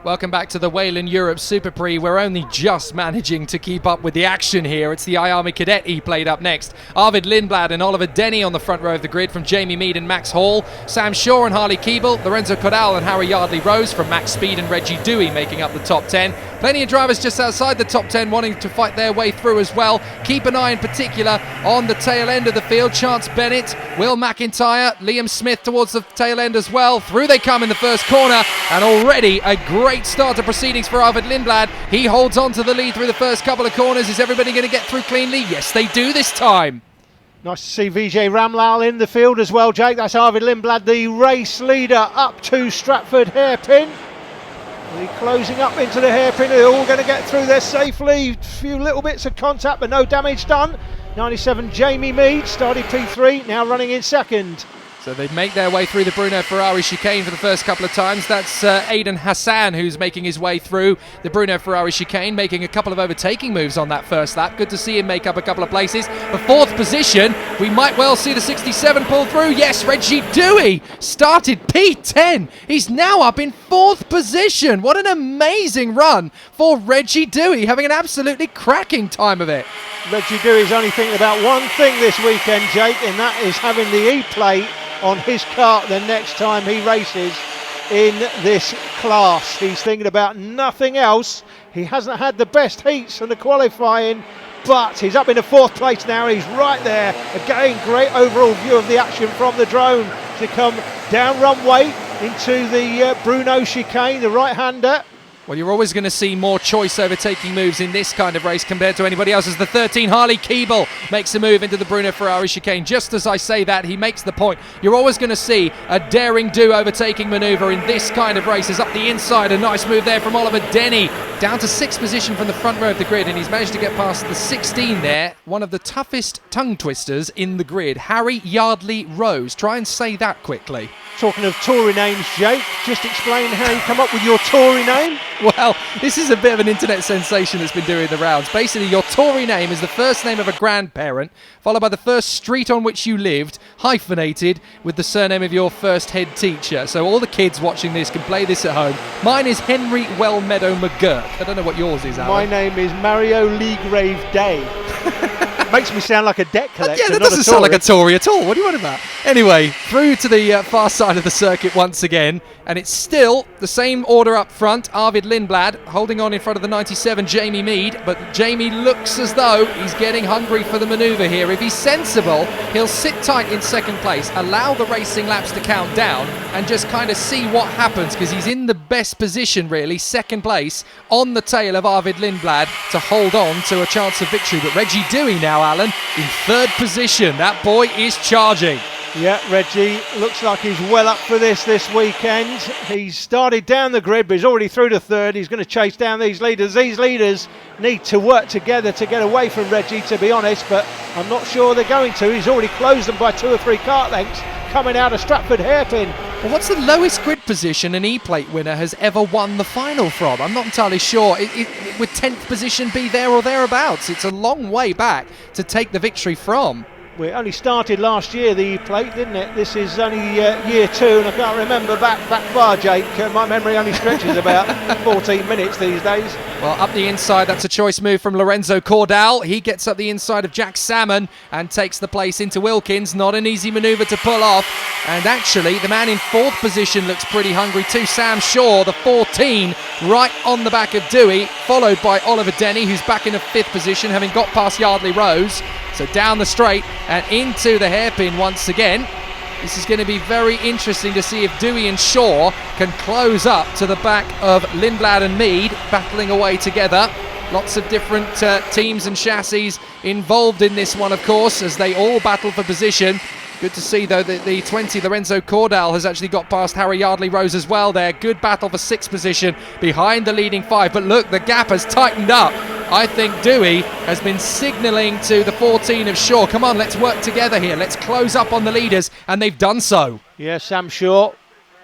Welcome back to the Wayland Europe Superprix. We're only just managing to keep up with the action here. It's the iArmy Cadet E-Plate up next. Arvid Lindblad and Oliver Denny on the front row of the grid from Jamie Mead and Max Hall. Sam Shaw and Harley Keeble, Lorenzo Cordal and Harry Yardley-Rose from Max Speed and Reggie Dewey making up the top 10. Plenty of drivers just outside the top 10 wanting to fight their way through as well. Keep an eye in particular on the tail end of the field. Chance Bennett, Will McIntyre, Liam Smith towards the tail end as well. Through they come in the first corner, and already a great start to proceedings for Arvid Lindblad. He holds on to the lead through the first couple of corners. Is everybody going to get through cleanly? Yes, they do this time. Nice to see Vijay Ramlal in the field as well, Jake. That's Arvid Lindblad, the race leader, up to Stratford hairpin. We're closing up into the hairpin. They're all going to get through there safely. A few little bits of contact, but no damage done. 97 Jamie Mead started P3, now running in second. So they make their way through the Bruno Ferrari chicane for the first couple of times. That's Aidan Hassan who's making his way through the Bruno Ferrari chicane, making a couple of overtaking moves on that first lap. Good to see him make up a couple of places. For fourth position, we might well see the 67 pull through. Yes, Reggie Dewey started P10. He's now up in fourth position. What an amazing run for Reggie Dewey, having an absolutely cracking time of it. Reggie Dewey's only thinking about one thing this weekend, Jake, and that is having the E-Plate on his kart the next time he races in this class. He's thinking about nothing else. He hasn't had the best heats in the qualifying, but he's up in the fourth place now. He's right there. Again, great overall view of the action from the drone to come down runway into the Bruno chicane, the right-hander. Well, you're always going to see more choice overtaking moves in this kind of race compared to anybody else, as the 13 Harley Keeble makes a move into the Bruno Ferrari chicane. Just as I say that, he makes the point. You're always going to see a daring do overtaking manoeuvre in this kind of races. Up the inside, a nice move there from Oliver Denny. Down to sixth position from the front row of the grid, and he's managed to get past the 16 there. One of the toughest tongue twisters in the grid, Harry Yardley-Rose. Try and say that quickly. Talking of Tory names, Jake, just explain how you come up with your Tory name. Well, this is a bit of an internet sensation that's been doing the rounds. Basically, your Tory name is the first name of a grandparent, followed by the first street on which you lived, hyphenated with the surname of your first head teacher. So all the kids watching this can play this at home. Mine is Henry Wellmeadow McGurk. I don't know what yours is, Alan. My name is Mario Leagrave Day. Makes me sound like a debt collector. Yeah, that doesn't sound like a Tory at all. What do you want about? Anyway, through to the far side of the circuit once again, and it's still the same order up front. Arvid Lindblad holding on in front of the 97 Jamie Mead, but Jamie looks as though he's getting hungry for the manoeuvre here. If he's sensible, he'll sit tight in second place, allow the racing laps to count down, and just kind of see what happens, because he's in the best position, really, second place, on the tail of Arvid Lindblad to hold on to a chance of victory. But Reggie Dewey now, Alan, in third position. That boy is charging. Yeah, Reggie looks like he's well up for this weekend. He's started down the grid, but he's already through to third. He's going to chase down these leaders. These leaders need to work together to get away from Reggie, to be honest, but I'm not sure they're going to. He's already closed them by 2 or 3 kart lengths coming out of Stratford hairpin. Well, what's the lowest grid position an E-Plate winner has ever won the final from? I'm not entirely sure. Would 10th position be there or thereabouts? It's a long way back to take the victory from. We only started last year, the E-Plate, didn't it? This is only year 2, and I can't remember back far, Jake. My memory only stretches about 14 minutes these days. Well, up the inside, that's a choice move from Lorenzo Cordal. He gets up the inside of Jack Salmon and takes the place into Wilkins. Not an easy manoeuvre to pull off. And actually, the man in fourth position looks pretty hungry too. Sam Shaw, the 14, right on the back of Dewey, followed by Oliver Denny, who's back in a fifth position, having got past Yardley-Rose. So down the straight and into the hairpin once again. This is going to be very interesting to see if Dewey and Shaw can close up to the back of Lindblad and Mead, battling away together. Lots of different teams and chassis involved in this one, of course, as they all battle for position. Good to see, though, that the 20, Lorenzo Cordal, has actually got past Harry Yardley-Rose as well there. Good battle for sixth position behind the leading 5. But look, the gap has tightened up. I think Dewey has been signalling to the 14 of Shaw, come on, let's work together here. Let's close up on the leaders, and they've done so. Yeah, Sam Shaw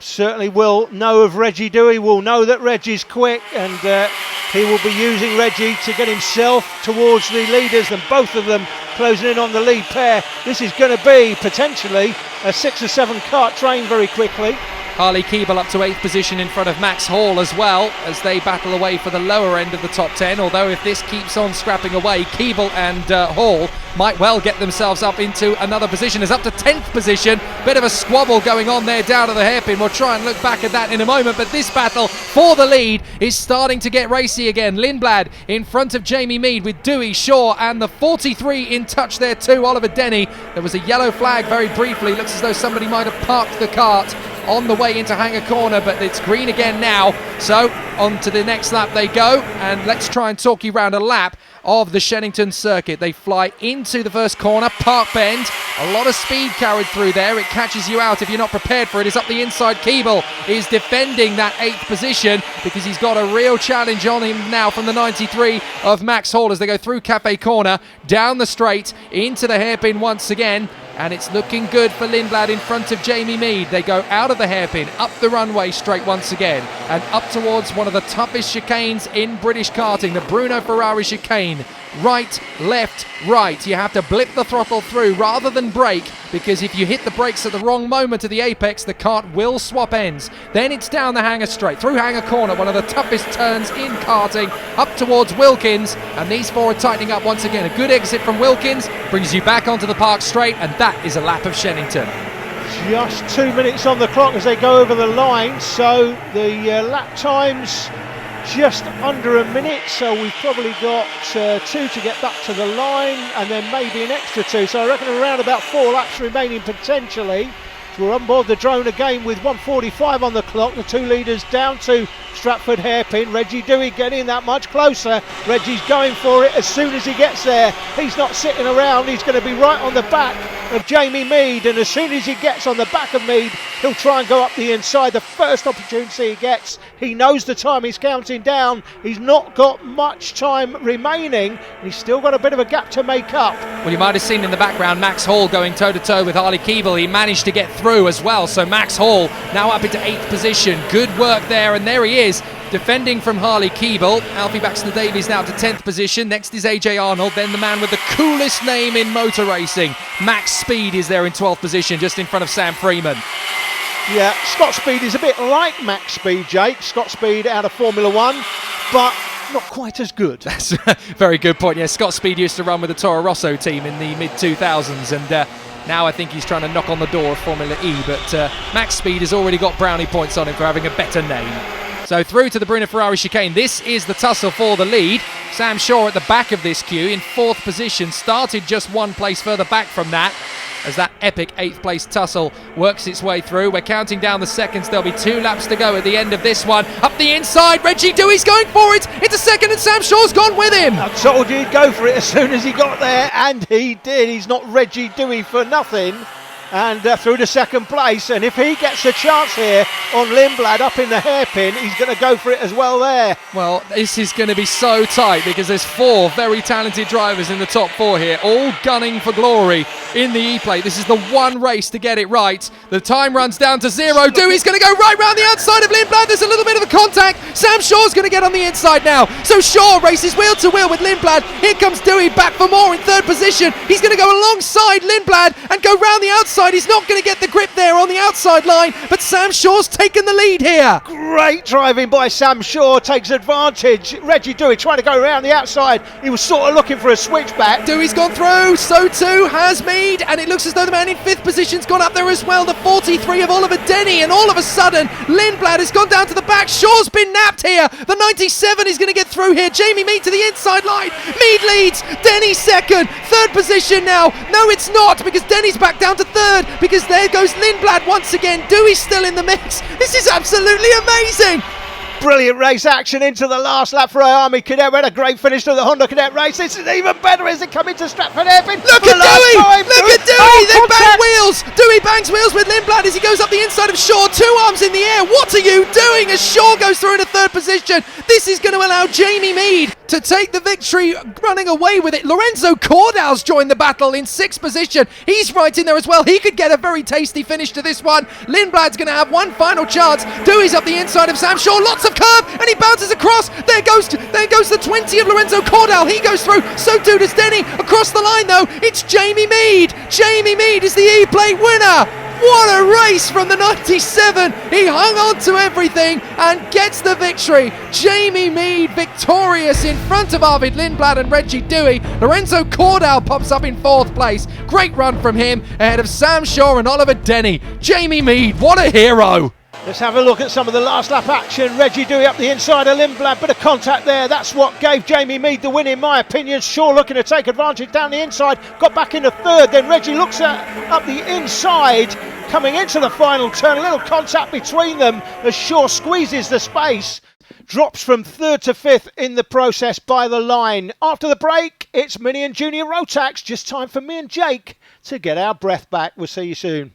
certainly will know of Reggie Dewey, will know that Reggie's quick, and he will be using Reggie to get himself towards the leaders, and both of them closing in on the lead pair. This is going to be potentially a 6 or 7 kart train very quickly. Harley Keeble up to 8th position in front of Max Hall as well, as they battle away for the lower end of the top 10. Although if this keeps on scrapping away, Keeble and Hall might well get themselves up into another position. Is up to 10th position. Bit of a squabble going on there down to the hairpin. We'll try and look back at that in a moment, but this battle for the lead is starting to get racy again. Lindblad in front of Jamie Mead with Dewey, Shaw and the 43 in touch there too, Oliver Denny. There was a yellow flag very briefly. Looks as though somebody might have parked the kart on the way into Hanger Corner, but it's green again now. So on to the next lap they go, and let's try and talk you round a lap of the Shenington circuit. They fly into the first corner, Park Bend. A lot of speed carried through there. It catches you out if you're not prepared for it. It's up the inside. Keeble is defending that 8th position because he's got a real challenge on him now from the 93 of Max Hall as they go through Cafe Corner, down the straight, into the hairpin once again. And it's looking good for Lindblad in front of Jamie Mead. They go out of the hairpin, up the runway straight once again, and up towards one of the toughest chicanes in British karting, the Bruno Ferrari chicane. Right, left, right. You have to blip the throttle through rather than brake, because if you hit the brakes at the wrong moment at the apex, the kart will swap ends. Then it's down the Hanger straight, through Hanger Corner, one of the toughest turns in karting, up towards Wilkins, and these four are tightening up once again. A good exit from Wilkins brings you back onto the park straight, and that is a lap of Shenington. Just 2 minutes on the clock as they go over the line, so the lap times just under a minute, so we've probably got 2 to get back to the line, and then maybe an extra 2, so I reckon around about 4 laps remaining potentially. So we're on board the drone again with 1:45 on the clock. The 2 leaders down to Stratford hairpin. Reggie Dewey getting that much closer. Reggie's going for it as soon as he gets there. He's not sitting around. He's going to be right on the back of Jamie Mead, and as soon as he gets on the back of Mead, he'll try and go up the inside the first opportunity he gets. He knows the time he's counting down. He's not got much time remaining. He's still got a bit of a gap to make up. Well, you might have seen in the background Max Hall going toe-to-toe with Harley Keeble. He managed to get through as well, so Max Hall now up into 8th position. Good work there, and there he is, defending from Harley Keeble. Alfie Baxter-Davies now to 10th position. Next is AJ Arnold, then the man with the coolest name in motor racing, Max Speed, is there in 12th position, just in front of Sam Freeman. Yeah, Scott Speed is a bit like Max Speed, Jake. Scott Speed out of Formula 1, but not quite as good. That's a very good point. Yeah, Scott Speed used to run with the Toro Rosso team in the mid-2000s, and now I think he's trying to knock on the door of Formula E, but Max Speed has already got brownie points on him for having a better name. So through to the Bruno Ferrari chicane. This is the tussle for the lead. Sam Shaw at the back of this queue in 4th position, started just 1 place further back from that, as that epic 8th place tussle works its way through. We're counting down the seconds. There'll be 2 laps to go at the end of this one. Up the inside, Reggie Dewey's going for it into second, and Sam Shaw's gone with him. I told you he'd go for it as soon as he got there, and he did. He's not Reggie Dewey for nothing. And through to 2nd place, and if he gets a chance here on Lindblad up in the hairpin, he's going to go for it as well there. Well, this is going to be so tight because there's 4 very talented drivers in the top 4 here, all gunning for glory in the E-Plate. This is the one race to get it right. The time runs down to 0. Dewey's going to go right round the outside of Lindblad. There's a little bit of a contact. Sam Shaw's going to get on the inside now. So Shaw races wheel to wheel with Lindblad. Here comes Dewey back for more in 3rd position. He's going to go alongside Lindblad and go round the outside. He's not going to get the grip there on the outside line, but Sam Shaw's taken the lead here. Great driving by Sam Shaw, takes advantage. Reggie Dewey trying to go around the outside. He was sort of looking for a switchback. Dewey's gone through, so too has Mead, and it looks as though the man in 5th position's gone up there as well, the 43 of Oliver Denny, and all of a sudden Lindblad has gone down to the back. Shaw's been napped here. The 97 is going to get through here. Jamie Mead to the inside line. Mead leads, Denny 2nd, 3rd position now. No, it's not, because Denny's back down to 3rd, because there goes Lindblad once again. Dewey's still in the mix. This is absolutely amazing. Brilliant race action into the last lap for Army Cadet. We had a great finish to the Honda Cadet race. This is even better as they come into Stratford hairpin. Look at Dewey! Look at Dewey! They bang wheels! Dewey bangs wheels with Lindblad as he goes up the inside of Shaw. 2 arms in the air. What are you doing as Shaw goes through into 3rd position? This is going to allow Jamie Mead to take the victory, running away with it. Lorenzo Cordal's joined the battle in 6th position. He's right in there as well. He could get a very tasty finish to this one. Lindblad's going to have one final chance. Dewey's up the inside of Sam Shaw. Lots of curve, and he bounces across. There goes the 20 of Lorenzo Cordal. He goes through. So too does Denny. Across the line, though, it's Jamie Mead. Jamie Mead is the E-Plate winner. What a race from the 97. He hung on to everything and gets the victory. Jamie Mead victorious in front of Arvid Lindblad and Reggie Dewey. Lorenzo Cordell pops up in 4th place. Great run from him ahead of Sam Shaw and Oliver Denny. Jamie Mead, what a hero. Let's have a look at some of the last lap action. Reggie Dewey up the inside of Lindblad, bit of contact there. That's what gave Jamie Mead the win in my opinion. Shaw looking to take advantage down the inside, got back into 3rd. Then Reggie looks up the inside, coming into the final turn. A little contact between them as Shaw squeezes the space. Drops from 3rd to 5th in the process by the line. After the break, it's Mini and Junior Rotax. Just time for me and Jake to get our breath back. We'll see you soon.